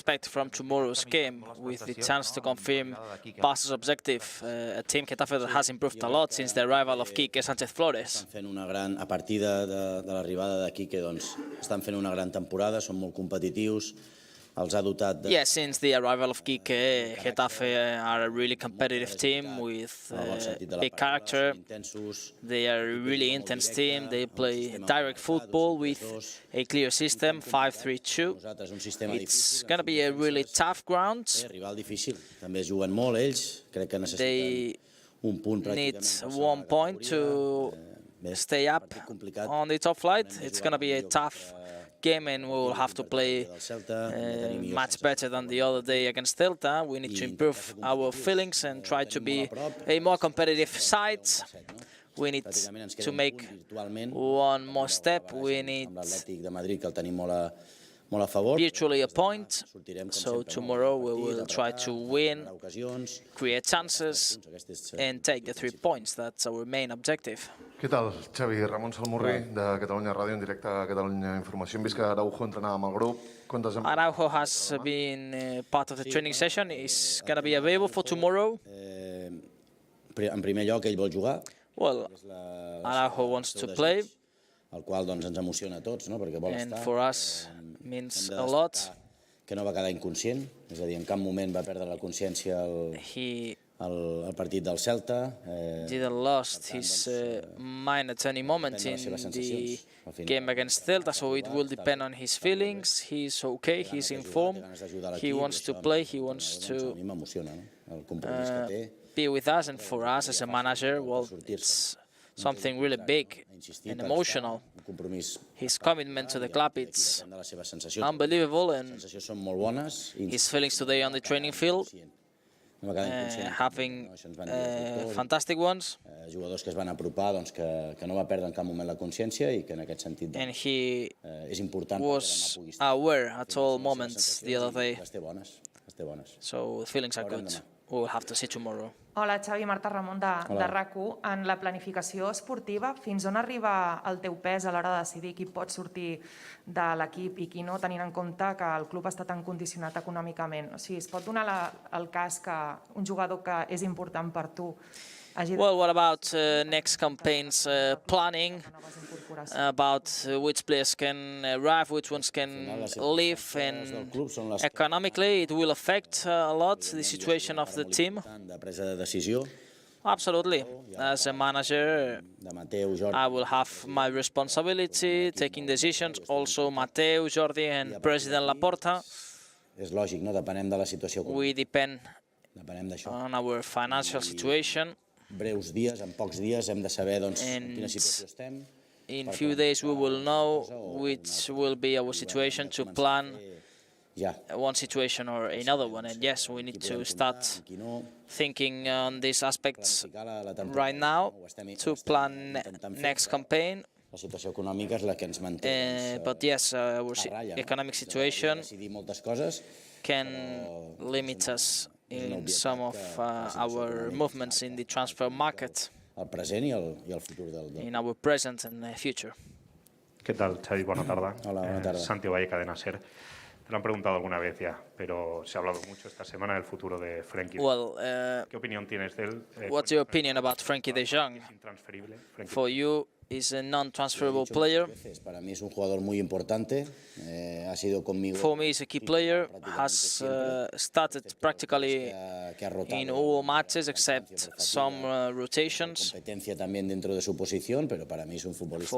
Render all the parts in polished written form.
expect from tomorrow's game with the chance to confirm Barça's objective, a team Getafe that has improved a lot since the arrival of Quique Sánchez Flores. A partir de l'arribada de Quique, doncs, estan fent una gran temporada, són molt competitius. Yes, since the arrival of Quique, Getafe are a really competitive team with big character. They are a really intense team. They play direct football with a clear system, 5-3-2. It's going to be a really tough ground. They need 1 point to stay up on the top flight. It's going to be a tough game, and we will have to play much better than the other day against Celta. We need to improve our feelings and try to be a more competitive side. We need to make one more step. We need virtually a point. So tomorrow we will try to win, create chances, and take the 3 points. That's our main objective. Què tal, Xavi? Ramon Salmurri, de Catalunya Ràdio, en directe a Catalunya Informació. Hem vist que Araujo entrenava amb el grup. Araujo has been part of the training session. He's going to be available for tomorrow. En primer lloc, ell vol jugar. Well, Araujo wants to play. El qual ens emociona a tots, perquè vol estar. And for us, means a lot. Que no va quedar inconscient, és a dir, en cap moment va perdre la consciència al partit del Celta. Didn't lost his mind at any moment in the game against Celta, so it will depend on his feelings. He's okay, he's informed, he wants to play, he wants to be with us, and for us as a manager, well, it's something really big and emotional. His commitment to the club, it's unbelievable, and his feelings today on the training field, having fantastic ones. Jugadors que es van apropar, que no va perdre en cap moment la consciència i que en aquest sentit és important. And he was aware at all moments the other day. So the feelings are good. We will have to see tomorrow. Hola, Xavi, Marta Ramon de RAC1. En la planificació esportiva, fins on arriba el teu pes a l'hora de decidir qui pot sortir de l'equip i qui no, tenint en compte que el club està tan condicionat econòmicament? O sigui, es pot donar el cas que un jugador que és important per tu hagi... Well, what about next campaign's planning, about which players can arrive, which ones can leave, and economically it will affect a lot the situation of the team? Absolutely. As a manager, I will have my responsibility, taking decisions. Also, Mateu, Jordi, and President Laporta. We depend on our financial situation. Breus dies, en pocs dies, hem de saber quina situació estem. In few days we will know which will be our situation to plan one situation or another one. And yes, we need to start thinking on these aspects right now to plan next campaign. But yes, our economic situation can limit us in some of our movements in the transfer market, in our present and future. ¿Qué tal, Xavi? Buena tarde. Hola, buena tarde. Santiago Valle, Cadena SER. Te lo han preguntado alguna vez ya, pero se ha hablado mucho esta semana del futuro de Frenkie. Well, ¿qué opinión tienes de él? What's your opinion about Frenkie de Jong? For you, is a non-transferable player. Para mí es un jugador muy importante. Ha sido conmigo. For me, he's a key player. Has started practically in all matches except some rotations. Competencia también dentro de su posición, pero para mí es un futbolista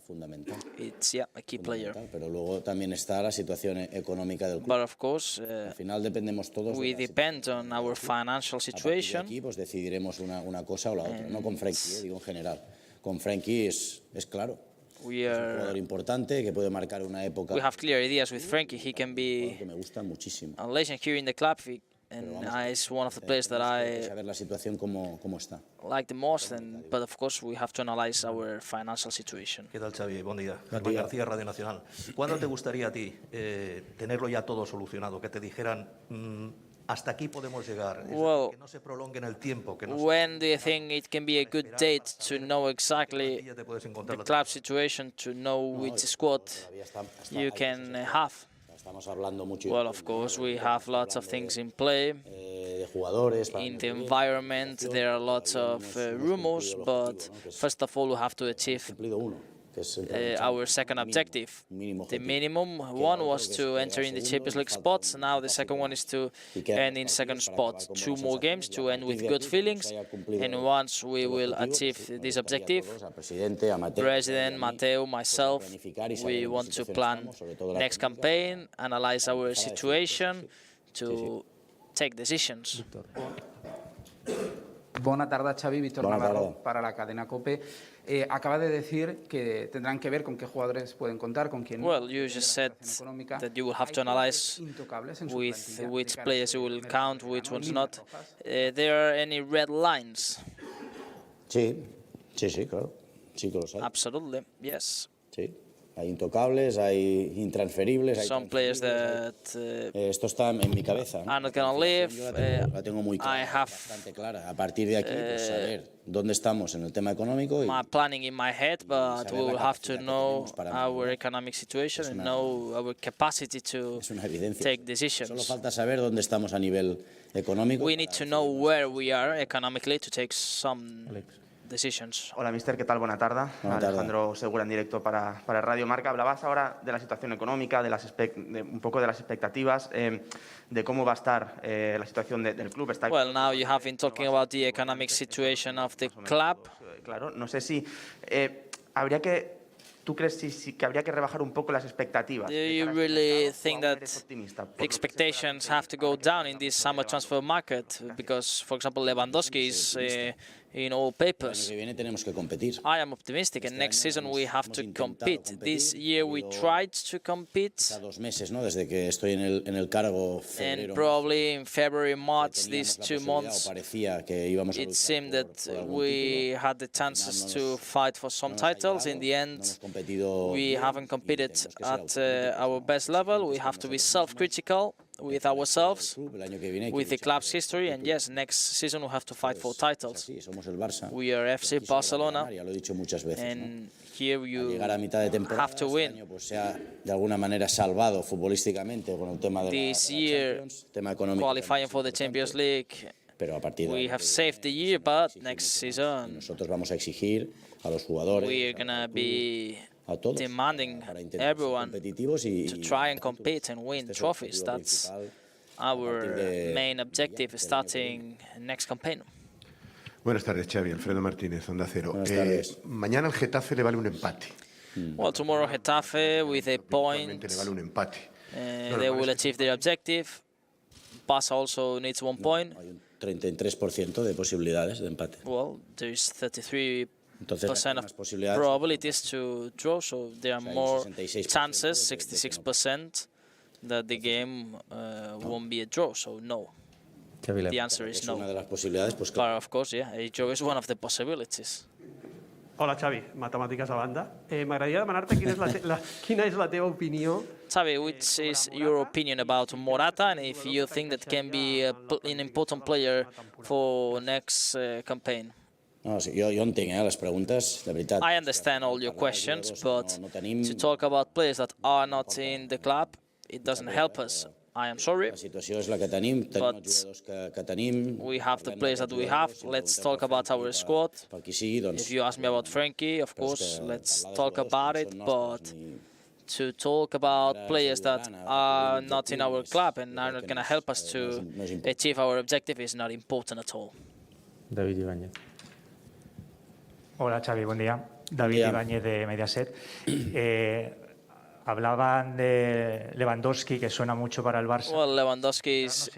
fundamental. It's a key player. Pero luego también está la situación económica del club. But of course, al final dependemos todos. We depend on our financial situation. Aquí pues decidiremos una cosa o la otra. No con Frenkie, digo en general. Con Frenkie es claro. Es un jugador importante que puede marcar una época. We have clear ideas with Frenkie. He can be a legend here in the club, and is one of the players that I like the most. But of course, we have to analyze our financial situation. ¿Qué tal, Xavi? Buen día. Juan García, Radio Nacional. ¿Cuándo te gustaría a ti tenerlo ya todo solucionado? Que te dijeran hasta aquí podemos llegar, well, que no se prolongue en el tiempo. Que no when do you think it can be a good date to know exactly the club situation, to know which squad you can have? Well, of course, we have lots of things in play. In the environment, there are lots of rumors, but first of all, we have to achieve our second objective. The minimum one was to enter in the Champions League spots. Now the second one is to end in second spot. 2 more games to end with good feelings. And once we will achieve this objective, President, Mateo, myself, we want to plan next campaign, analyze our situation, to take decisions. Buena tarde, Xavi. Víctor Navarro para la cadena COPE. Acaba de decir que tendrán que ver con qué jugadores pueden contar, con quién. Well, you just said that you will have to analyze with which players you will count, which ones not. There are any red lines? Sí, claro. Sí que los hay. Absolutely, yes. Sí. Hay intocables, hay intransferibles, hay some players that esto está en mi cabeza, ¿no? are not going to leave. La tengo muy clara, bastante clara. A partir de aquí, pues saber dónde estamos en el tema económico. My planning in my head, but we will have to know our economic situation and know our capacity to take decisions. Solo falta saber dónde estamos a nivel económico. We need to know where we are economically to take some decisions. Hola, mister, ¿qué tal? Buena tarde. Alejandro Segura en directo para Radio Marca. Hablabas ahora de la situación económica, un poco de las expectativas, de cómo va a estar la situación del club. Well, now you have been talking about the economic situation of the club. Claro, no sé si ¿tú crees que habría que rebajar un poco las expectativas? Do you really think that expectations have to go down in this summer transfer market? Because, for example, Lewandowski is in all papers. I am optimistic, and next season we have to compete. This year we tried to compete, and probably in February, March, these 2 months, it seemed that we had the chances to fight for some titles. In the end, we haven't competed at our best level. We have to be self-critical with ourselves, with the club's history, and yes, next season we have to fight for titles. We are FC Barcelona, and here you have to win. This year, qualifying for the Champions League, we have saved the year, but next season we are going to be demanding everyone to try and compete and win trophies. That's our main objective starting next campaign. Buenas tardes, Xavi. Alfredo Martínez, Onda Cero. Mañana al Getafe le vale un empate. Well, tomorrow Getafe with a point, le vale un empate. They will achieve their objective. Barça also needs 1 point. Hay un 33% de posibilidades de empate. Well, there is 33% of probabilities to draw, so there are more chances, 66%, that the game won't be a draw, so no. The answer is no. But of course, yeah, a draw is one of the possibilities. Hola, Xavi. Matemàtiques a banda. M'agradaria demanar-te quina és la teva opinió. Xavi, which is your opinion about Morata, and if you think that can be an important player for next campaign? No, sí, jo entenc les preguntes, de veritat. I understand all your questions, but to talk about players that are not in the club, it doesn't help us. I am sorry, la situació és la que tenim, but we have the players that we have. Let's talk about our squad. If you ask me about Frenkie, of course, let's talk about it, but to talk about players that are not in our club and are not going to help us to achieve our objective is not important at all. David Ibáñez. Hola, Xavi, buen día. David Ibáñez de Mediaset. Hablaban de Lewandowski, que suena mucho para el Barça. Well, Lewandowski is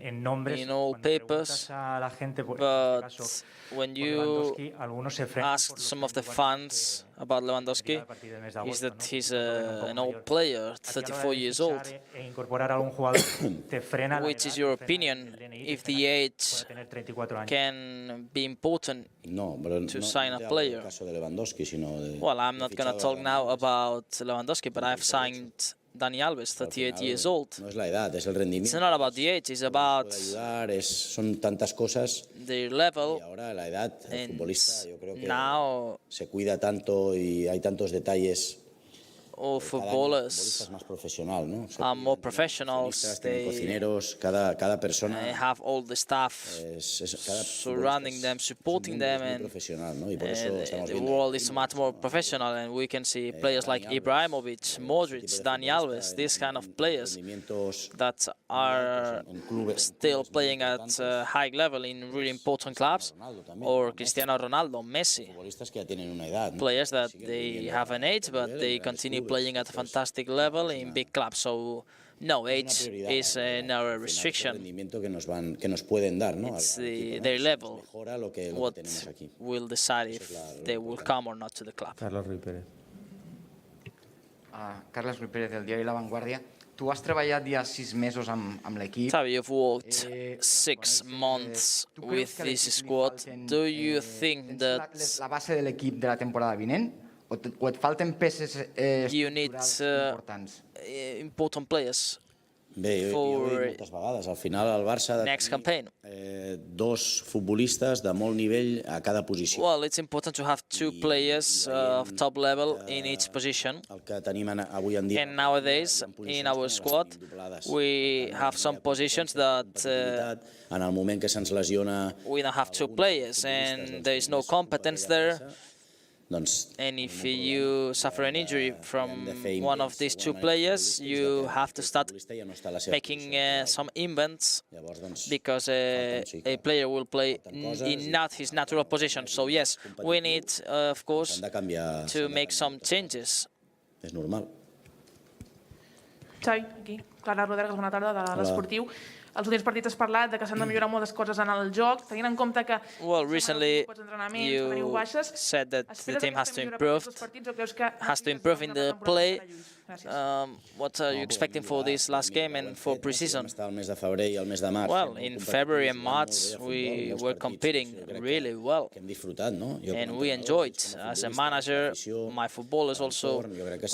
in all papers, but when you ask some of the fans about Lewandowski, is that he's an old player, 34 years old. Which is your opinion, if the age can be important to sign a player? Well, I'm not going to talk now about Lewandowski, but I've signed Dani Alves, 38 years old. It's not about the age, it's about their level. And now se cuida tanto y hay tantos detalles all footballers are more professionals. They have all the staff surrounding them, supporting them, and the world is much more professional. And we can see players like Ibrahimovic, Modric, Dani Alves, these kind of players that are still playing at a high level in really important clubs, or Cristiano Ronaldo, Messi, players that they have an age, but they continue playing at a fantastic level in big clubs. So no, age is no restriction. It's their level what will decide if they will come or not to the club. Carlos Ruiz Pérez. Carlos Ruiz Pérez, del diari La Vanguardia. Tu has treballat ja 6 mesos amb l'equip. Xavi, you've worked 6 months with this squad. Do you think that la base de l'equip de la temporada vinent? O et falten peces importants? Important players for next campaign? Dos futbolistes de molt nivell a cada posició. Well, it's important to have 2 players of top level in each position. And nowadays, in our squad, we have some positions that en el moment que se'ns lesiona we don't have 2 players, and there is no competence there. And if you suffer an injury from one of these 2 players, you have to start making some invents, because a player will play in not his natural position. So yes, we need, of course, to make some changes. És normal. Xavi, aquí. Clara Rodergas, bona tarda, de l'Esportiu. Els últims partits has parlat de que s'han de millorar moltes coses en el joc, tenint en compte que recently you said that the team has to improve in the play. What are you expecting for this last game and for pre-season? Well, in February and March we were competing really well, and we enjoyed. As a manager, my footballers, also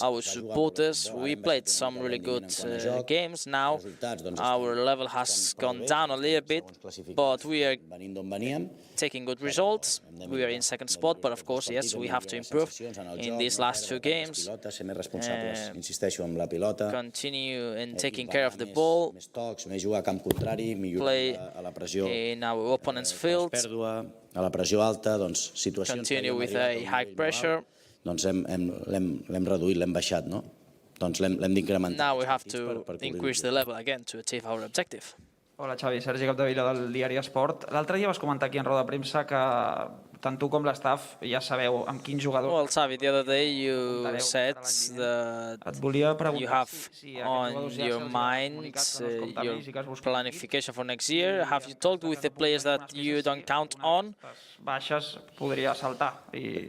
our supporters, we played some really good games. Now our level has gone down a little bit, but we are taking good results. We are in 2nd spot, but of course, yes, we have to improve in these last 2 games. Continue in taking care of the ball, play in our opponent's field, continue with a high pressure. L'hem reduït, l'hem baixat, no? Doncs l'hem d'incrementar. Now we have to increase the level again to achieve our objective. Hola, Xavi. Sergi Capdevila, del diari Esport. L'altre dia vas comentar aquí en roda de premsa que tant tu com l'estaf ja sabeu amb quins jugadors... Well, Xavi, the other day you said that you have on your mind your planification for next year. Have you talked with the players that you don't count on? Baixes podria saltar i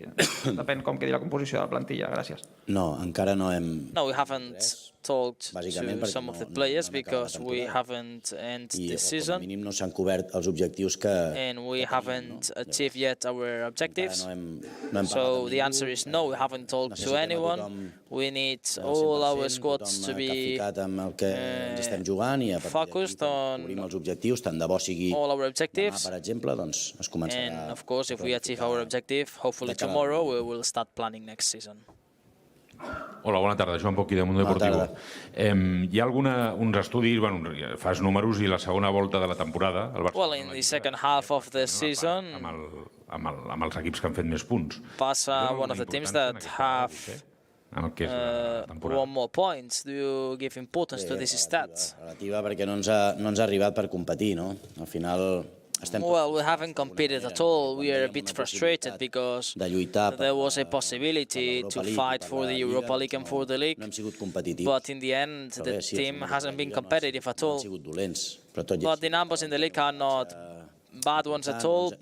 depèn com quedi la composició de la plantilla. Gràcies. No, encara no hem... No, we haven't talked to some of the players because we haven't ended the season. No s'han cobert els objectius que... And we haven't achieved yet our objectives. So the answer is no, we haven't talked to anyone. We need all our squads to be focused on all our objectives. And of course, if we achieve our objective, hopefully tomorrow, we will start planning next season. Hola, bona tarda. Joan Poquí, de Mundo Deportivo. Hi ha uns estudis, fas números, i la segona volta de la temporada... Well, in the second half of the season... Amb els equips que han fet més punts. Barça, one of the teams that have won more points. Do you give importance to these stats? Relativa, perquè no ens ha arribat per competir, no? Al final... Well, we haven't competed at all. We are a bit frustrated because there was a possibility to fight for the Europa League and for the league, but in the end, the team hasn't been competitive at all. But the numbers in the league are not bad ones at all, but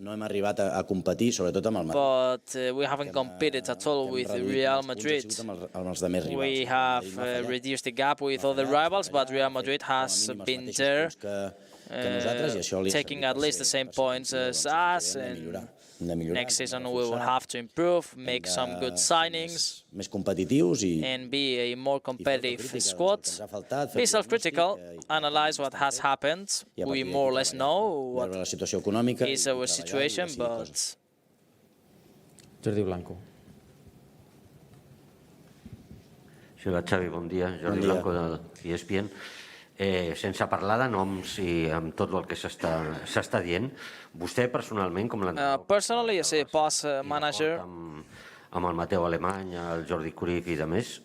we haven't competed at all with Real Madrid. We have reduced the gap with other rivals, but Real Madrid has been there, taking at least the same points as us, and next season we will have to improve, make some good signings, and be a more competitive squad. Be self-critical, analyze what has happened. We more or less know what is our situation, but... Jordi Blanco. Hola, Xavi, bon dia. Jordi Blanco de ESPN. Sense parlar de noms i amb tot el que s'està dient, vostè personalment, com l'entrenador... Personally, as a past manager, amb el Mateu Alemany, el Jordi Cruyff i de més,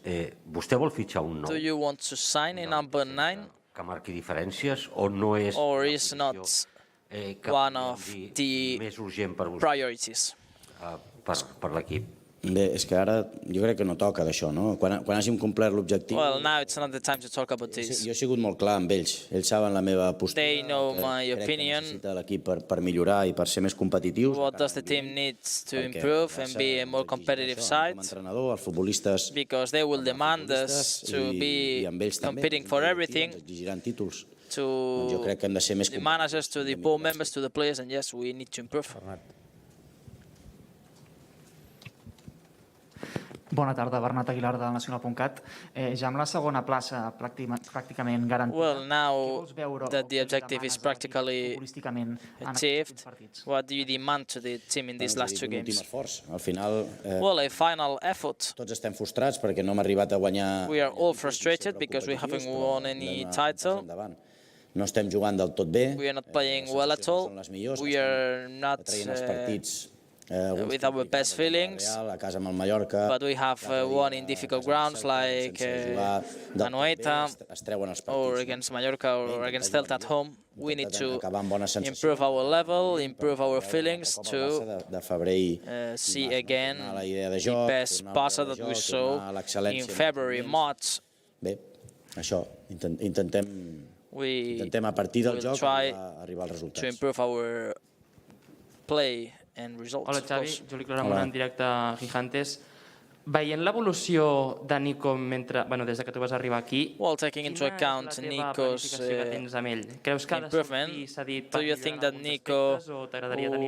vostè vol fitxar un nou? do you want to sign a number 9? Que marqui diferències o no és or is not one of the més urgent per vostè, priorities? per l'equip? Bé, és que ara jo crec que no toca d'això, no? Quan hàgim complert l'objectiu... Well, now it's not the time to talk about this. Jo he sigut molt clar amb ells. Ells saben la meva postura. They know my crec que opinion. necessita l'equip per millorar i per ser més competitius. What does the team need to improve and be a more competitive side? Com a entrenador, els futbolistes... Because they will demand us to be competing for everything. Exigiran títols. To jo crec que hem de ser més the managers, to the board members, to the players, and yes, we need to improve. Bona tarda, Bernat Aguilar del Nacional.cat. Ja amb la segona plaça pràcticament garantida. Well, now that the objective is practically achieved, what do you demand to the team in these last two games? Al final, well, a final effort. Tots estem frustrats perquè no hem arribat a guanyar... We are all frustrated because we haven't won any title. No estem jugant del tot bé. We are not playing well at all. We are not with our best feelings, but we have won in difficult grounds like Anoeta or against Mallorca or against Celta at home. We need to improve our level, improve our feelings to see again the best Barça that we saw in February, March. Bé, això, intentem a partir del joc arribar als resultats. To improve our play and results. Hola Xavi, Juli Cloramona en directe a Gigantes. Veient l'evolució de Nico des que tu vas arribar aquí, taking into account Nico's improvement, do you think that Nico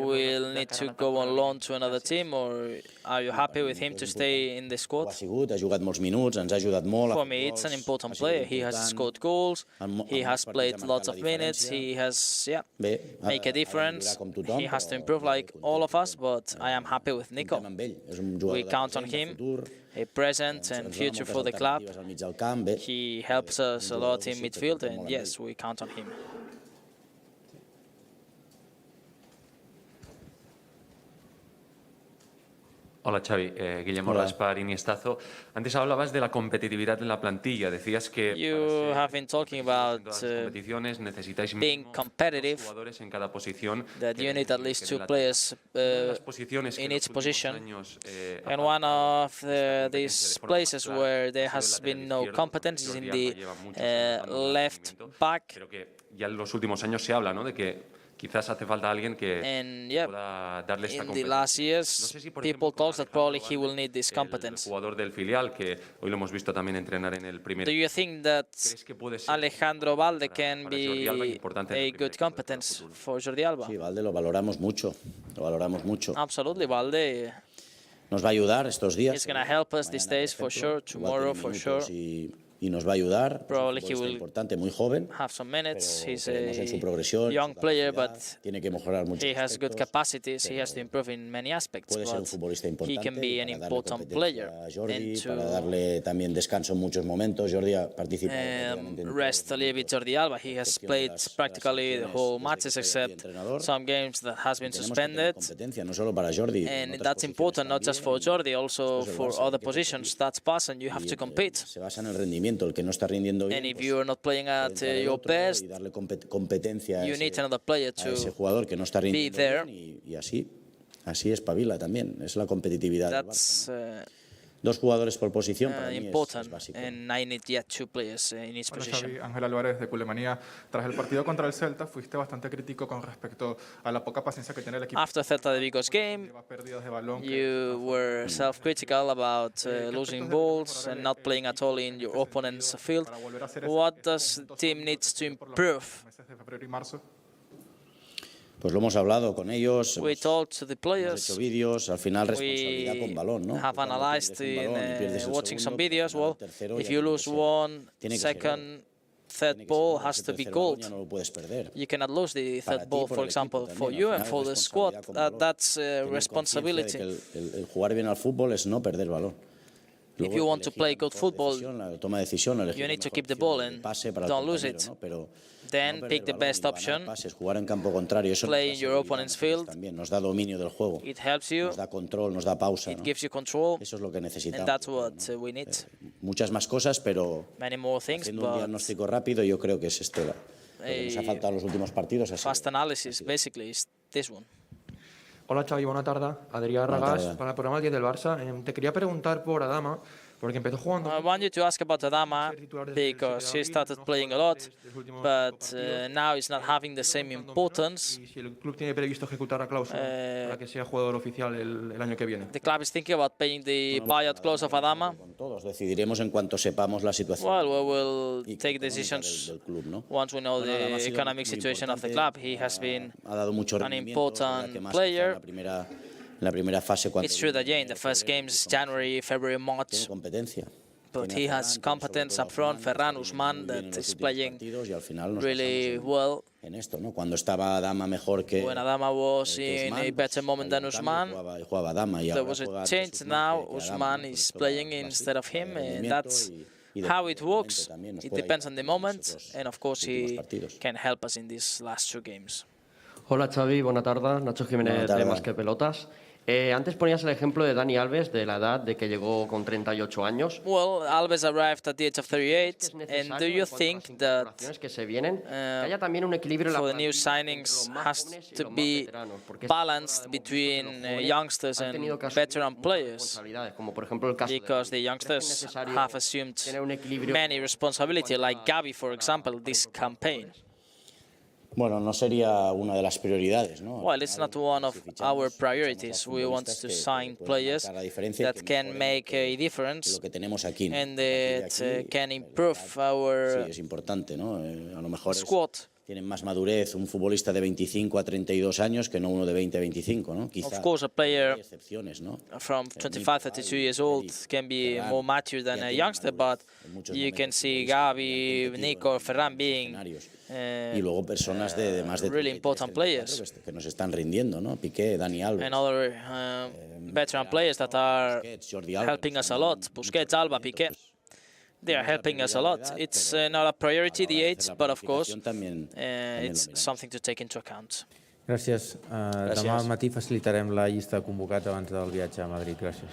will need to go on loan to another team, or are you happy with him to stay in the squad? Ha jugat molts minuts, ens ha ajudat molt. For me, it's an important player. He has scored goals, he has played lots of minutes, he has made a difference. He has to improve like all of us, but I am happy with Nico. We count on him. A present and future for the club. He helps us a lot in midfield, and yes, we count on him. Hola Xavi, Guillermo Raspar, Iniestazo. Antes hablabas de la competitividad en la plantilla. Decías que you have been talking about competiciones necesitáis being competitive, jugadores en cada posición. That you need at least 2 players in each position. And one of these places where there has been no competence is in the left back. Creo que ya en los últimos años se habla, ¿no?, de que quizás hace falta alguien que pueda darle esta competencia. In the last years, people talk that probably he will need this competence. El jugador del filial, que hoy lo hemos visto también entrenar en el primer. Do you think that Alejandro Valde can be a good competence for Jordi Alba? Sí, Valde lo valoramos mucho. Absolutely, Valde. Nos va a ayudar estos días. He's going to help us these days for sure, tomorrow for sure. Y nos va a ayudar. Probably he will importante, muy joven. Have some minutes. He's a young player, but tiene que mejorar mucho. He has good capacities. He has to improve in many aspects. But he can be an important player. Jordi, para darle también descanso en muchos momentos. Jordi ha participado. Rest a little bit Jordi Alba. He has played practically the whole matches except some games that has been suspended. And that's important, not just for Jordi, also for other positions. That's Barça, and you have to compete. Se basa en el rendimiento. El que no está rindiendo bien, and if you are not playing at your best, you need another player to ese jugador que no está be there. Bien, y así espabila también. Es la competitividad del Barça, ¿no? 2 jugadores por posición para mí es básico. And I need yet 2 players in each position. Xavi, Ángel Álvarez de Culemanía. Tras el partido contra el Celta, fuiste bastante crítico con respecto a la poca paciencia que tiene el equipo. After Celta de Vigo's game, you were self-critical about losing balls and not playing at all in your opponent's field. What does the team need to improve? Pues lo hemos hablado con ellos, we talked to the players, hemos hecho vídeos, al final responsabilidad con balón, ¿no? Have analyzed in watching some videos. Well, if you lose 1 second, third ball has to be gold. You cannot lose the third ball, for example, for you and for the squad. That's responsibility. El jugar bien al fútbol es no perder balón. If you want to play good football, you need to keep the ball and don't lose it. Then pick the best option, play in your opponent's field. It helps you, it gives you control, and that's what we need. Muchas más cosas, pero many more things, haciendo un diagnóstico rápido, yo creo que es esto lo que nos ha faltado en los últimos partidos. Fast analysis, basically, is this one. Hola Xavi, buena tarde. Adrià Regàs, para el programa 10 del Barça. Te quería preguntar por Adama, porque empezó jugando... I want you to ask about Adama, because he started playing a lot, but now he's not having the same importance. Si el club tiene previsto ejecutar la cláusula para que sea jugador oficial el año que viene. The club is thinking about paying the buyout clause of Adama. Todos decidiremos en cuanto sepamos la situación. Well, we will take decisions once we know the economic situation of the club. He has been an important player. It's true that, yeah, in the first games, January, February, March, but he has competence up front, Ferran, Usman, that is playing really well. When Adama was in a better moment than Usman, there was a change. Now Usman is playing instead of him, and that's how it works. It depends on the moment, and of course he can help us in these last two games. Hola Xavi, buena tarde. Nacho Jiménez de Más que Pelotas. Antes ponías el ejemplo de Dani Alves, de la edad de que llegó con 38 años. Well, Alves arrived at the age of 38, and do you think that que se vienen, haya también un equilibrio for the new signings has to be balanced between youngsters and veteran players? Because the youngsters have assumed many responsibility, like Gavi, for example, this campaign. Bueno, no sería una de las prioridades, ¿no? Well, it's not one of our priorities. We want to sign players that can make a difference and that can improve our squad. Tienen más madurez un futbolista de 25 a 32 años que no uno de 20 a 25, ¿no? Of course, a player from 25, 32 years old can be more mature than a youngster, but you can see Gavi, Nico, Ferran being y luego personas de más de really important players que nos están rindiendo, ¿no? Piqué, Dani Alves. And other veteran players that are helping us a lot. Busquets, Alba, Piqué. They are helping us a lot. It's not a priority, the age, but of course, it's something to take into account. Gràcies. Demà al matí facilitarem la llista de convocats abans del viatge a Madrid. Gràcies.